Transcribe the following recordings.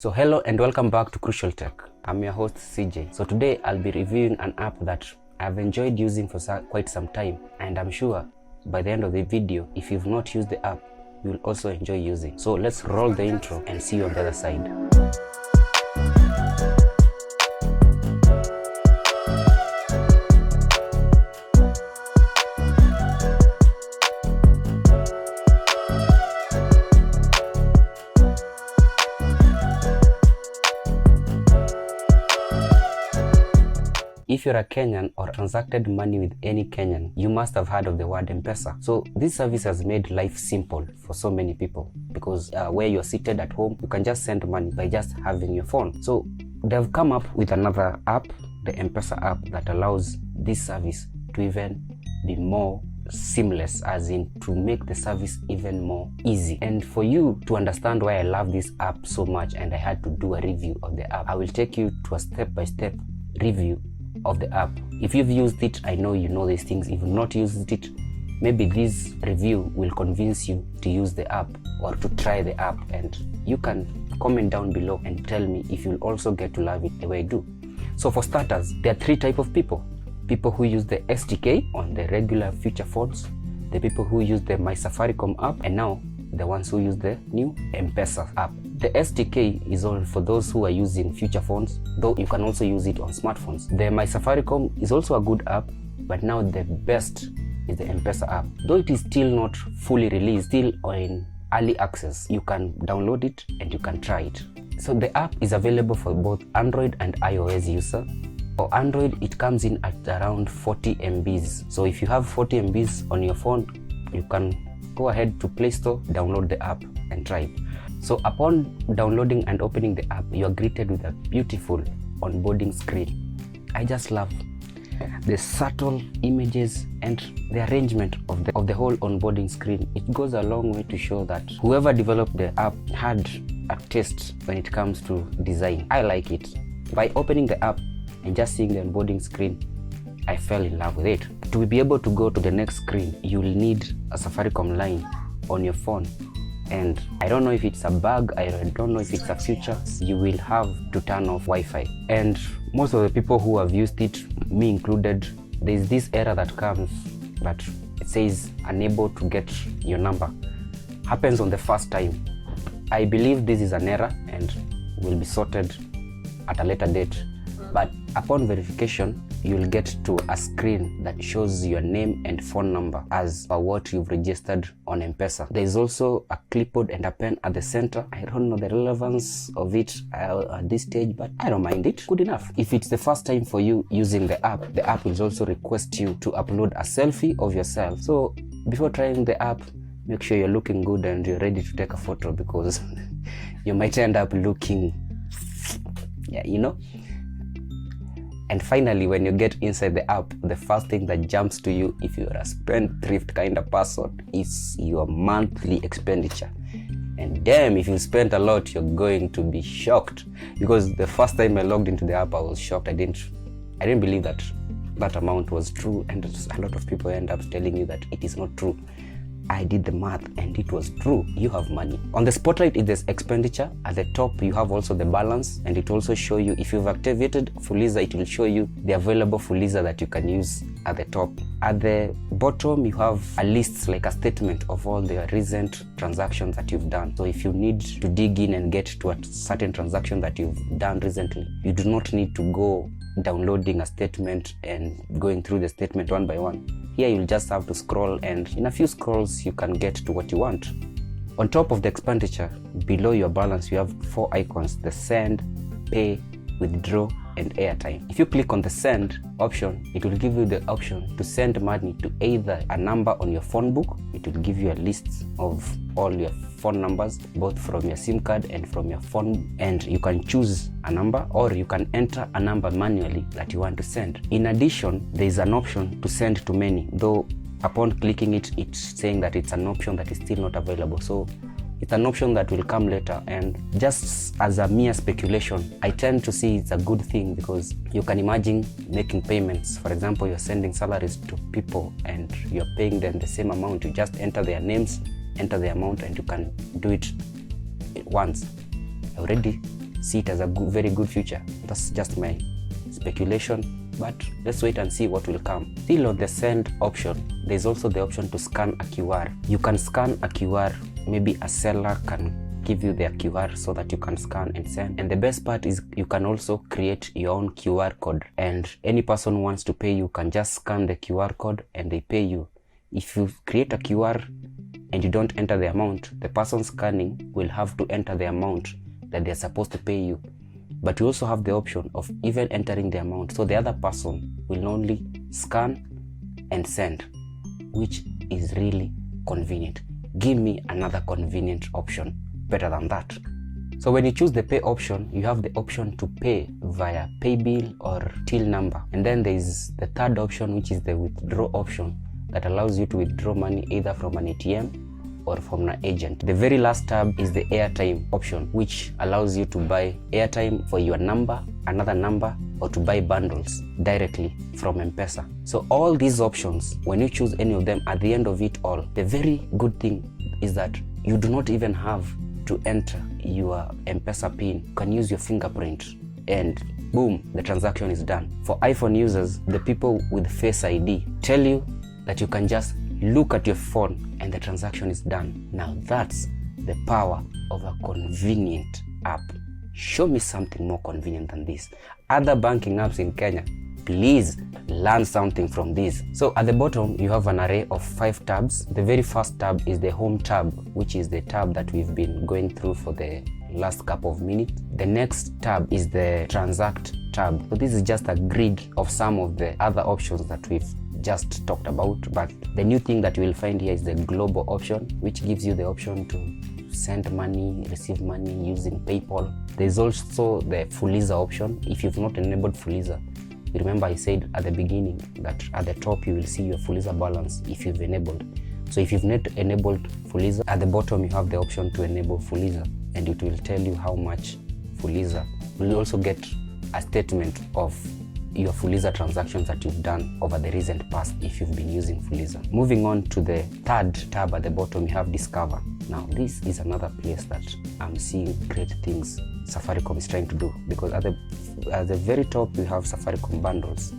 So hello and welcome back to Crucial Tech. I'm your host CJ. So today I'll be reviewing an app that I've enjoyed using for quite some time, and I'm sure by the end of the video, if you've not used the app, you'll also enjoy using. So let's roll the intro and see you on the other side. If you're a Kenyan or transacted money with any Kenyan, you must have heard of the word Mpesa. So this service has made life simple for so many people because where you're seated at home, you can just send money by just having your phone. So they've come up with another app, the Mpesa app, that allows this service to even be more seamless, as in to make the service even more easy. And for you to understand why I love this app so much and I had to do a review of the app, I will take you to a step-by-step review of the app. If you've used it, I know you know these things. If you've not used it, maybe this review will convince you to use the app or to try the app, and you can comment down below and tell me if you'll also get to love it the way I do. So for starters, there are three types of people who use the SDK on the regular feature phones, the people who use the My Safaricom app, and now the ones who use the new Mpesa app. The SDK is only for those who are using feature phones, though you can also use it on smartphones. The My Safaricom is also a good app, but now the best is the Mpesa app. Though it is still not fully released, still in early access, you can download it and you can try it. So the app is available for both Android and iOS user. For Android, it comes in at around 40 MBs. So if you have 40 MBs on your phone, you can go ahead to Play Store, download the app and try it. So upon downloading and opening the app, you are greeted with a beautiful onboarding screen. I just love the subtle images and the arrangement of the whole onboarding screen. It goes a long way to show that whoever developed the app had a taste when it comes to design. I like it. By opening the app and just seeing the onboarding screen, I fell in love with it. To be able to go to the next screen, you'll need a Safaricom line on your phone. And I don't know if it's a bug, I don't know if it's a feature, you will have to turn off Wi-Fi. And most of the people who have used it, me included, there's this error that comes that it says unable to get your number. Happens on the first time. I believe this is an error and will be sorted at a later date. But upon verification, you'll get to a screen that shows your name and phone number as per what you've registered on Mpesa. There is also a clipboard and a pen at the center. I don't know the relevance of it at this stage, but I don't mind it. Good enough. If it's the first time for you using the app will also request you to upload a selfie of yourself. So before trying the app, make sure you're looking good and you're ready to take a photo, because you might end up looking, yeah, you know. And finally, when you get inside the app, the first thing that jumps to you, if you're a spendthrift kind of person, is your monthly expenditure. And damn, if you spend a lot, you're going to be shocked. Because the first time I logged into the app, I was shocked. I didn't believe that that amount was true. And a lot of people end up telling you that it is not true. I did the math and it was true. You have money. On the spotlight, it is expenditure. At the top, you have also the balance, and it also show you if you've activated Fuliza, it will show you the available Fuliza that you can use at the top. At the bottom, you have a list, like a statement of all the recent transactions that you've done. So if you need to dig in and get to a certain transaction that you've done recently, you do not need to go downloading a statement and going through the statement one by one. Here you'll just have to scroll, and in a few scrolls you can get to what you want. On top of the expenditure, below your balance, you have 4 icons: the send, pay, withdraw, and airtime. If you click on the send option, it will give you the option to send money to either a number on your phone book. It will give you a list of all your phone numbers, both from your SIM card and from your phone, and you can choose a number, or you can enter a number manually that you want to send. In addition, there is an option to send to many, though upon clicking it, it's saying that it's an option that is still not available. So it's an option that will come later, and just as a mere speculation, I tend to see it's a good thing, because you can imagine making payments. For example, you're sending salaries to people and you're paying them the same amount. You just enter their names, enter the amount, and you can do it once. I already see it as a very good future. That's just my speculation, but let's wait and see what will come. Still on the send option, there's also the option to scan a QR. You can scan a QR, maybe a seller can give you their QR so that you can scan and send. And the best part is you can also create your own QR code, and any person who wants to pay you can just scan the QR code and they pay you. If you create a QR and you don't enter the amount, the person scanning will have to enter the amount that they're supposed to pay you. But you also have the option of even entering the amount, so the other person will only scan and send, which is really convenient. Give me another convenient option better than that. So when you choose the pay option, you have the option to pay via pay bill or till number. And then there is the third option, which is the withdraw option, that allows you to withdraw money either from an ATM or from an agent. The very last tab is the airtime option, which allows you to buy airtime for your number, another number, or to buy bundles directly from Mpesa. So all these options, when you choose any of them, at the end of it all, the very good thing is that you do not even have to enter your Mpesa pin. You can use your fingerprint and boom, the transaction is done. For iPhone users, the people with Face ID tell you that you can just look at your phone and the transaction is done. Now that's the power of a convenient app. Show me something more convenient than this. Other banking apps in Kenya, please learn something from this. So at the bottom, you have an array of 5 tabs. The very first tab is the home tab, which is the tab that we've been going through for the last couple of minutes. The next tab is the transact tab. So this is just a grid of some of the other options that we've just talked about, but the new thing that you will find here is the global option, which gives you the option to send money, receive money using PayPal. There's also the Fuliza option. If you've not enabled Fuliza, you remember I said at the beginning that at the top you will see your Fuliza balance if you've enabled. So if you've not enabled Fuliza, at the bottom you have the option to enable Fuliza, and it will tell you how much Fuliza. You'll also get a statement of your Fuliza transactions that you've done over the recent past if you've been using Fuliza. Moving on to the third tab at the bottom, you have Discover. Now this is another place that I'm seeing great things Safaricom is trying to do, because at the very top we have Safaricom bundles.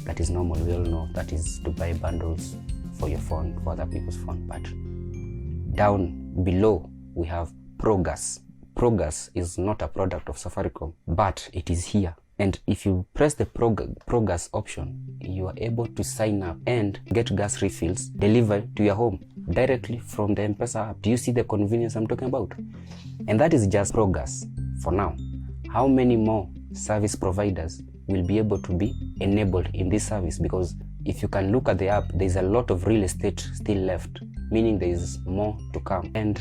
That is normal, we all know that is to buy bundles for your phone, for other people's phone. But down below we have Progas. Progas is not a product of Safaricom, but it is here. And if you press the Progas option, you are able to sign up and get gas refills delivered to your home directly from the Mpesa app. Do you see the convenience I'm talking about? And that is just Progas for now. How many more service providers will be able to be enabled in this service? Because if you can look at the app, there's a lot of real estate still left, meaning there is more to come. And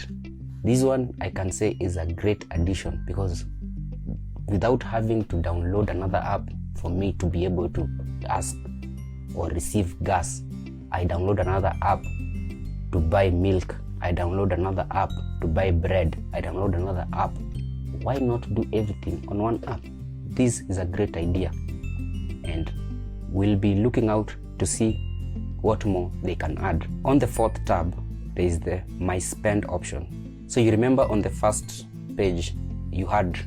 this one I can say is a great addition, because without having to download another app for me to be able to ask or receive gas, I download another app to buy milk, I download another app to buy bread, I download another app. Why not do everything on one app? This is a great idea, and we'll be looking out to see what more they can add. On the fourth tab, there is the My Spend option. So you remember on the first page, you had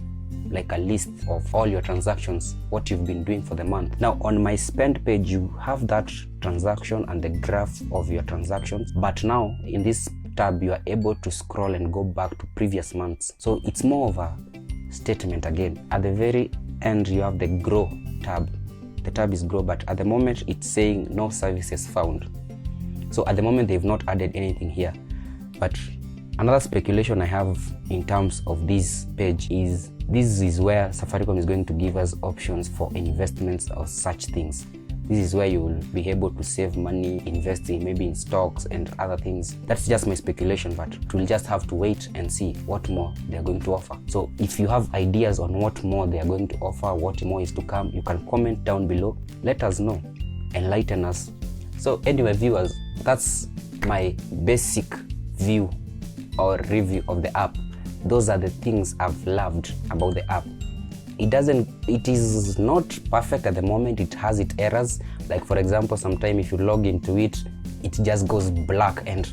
like a list of all your transactions, what you've been doing for the month. Now on My Spend page, you have that transaction and the graph of your transactions. But now in this tab, you are able to scroll and go back to previous months. So it's more of a statement again. At the very end, you have the Grow tab. The tab is Grow, but at the moment it's saying no services found. So at the moment, they've not added anything here. But another speculation I have in terms of this page is this is where Safaricom is going to give us options for investments or such things. This is where you will be able to save money, investing maybe in stocks and other things. That's just my speculation, but we'll just have to wait and see what more they're going to offer. So if you have ideas on what more they are going to offer, what more is to come, you can comment down below. Let us know, enlighten us. So anyway, viewers, that's my basic view or review of the app. Those are the things I've loved about the app. It is not perfect at the moment. It has its errors. Like for example, sometimes if you log into it, it just goes black and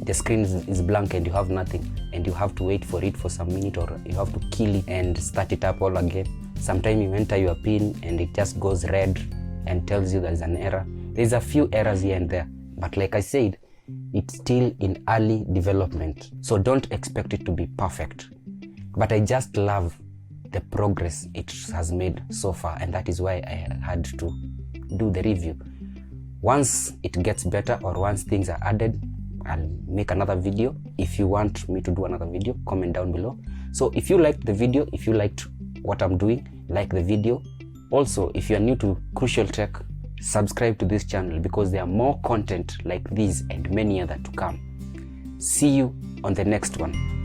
the screen is blank and you have nothing, and you have to wait for it for some minute, or you have to kill it and start it up all again. Sometimes you enter your PIN and it just goes red and tells you there's an error. There's a few errors here and there, but like I said, it's still in early development, so don't expect it to be perfect. But I just love the progress it has made so far, and that is why I had to do the review. Once it gets better, or once things are added, I'll make another video. If you want me to do another video, comment down below. So if you liked the video, if you liked what I'm doing, like the video. Also, if you are new to Crucial Tech, subscribe to this channel, because there are more content like this and many other to come. See you on the next one.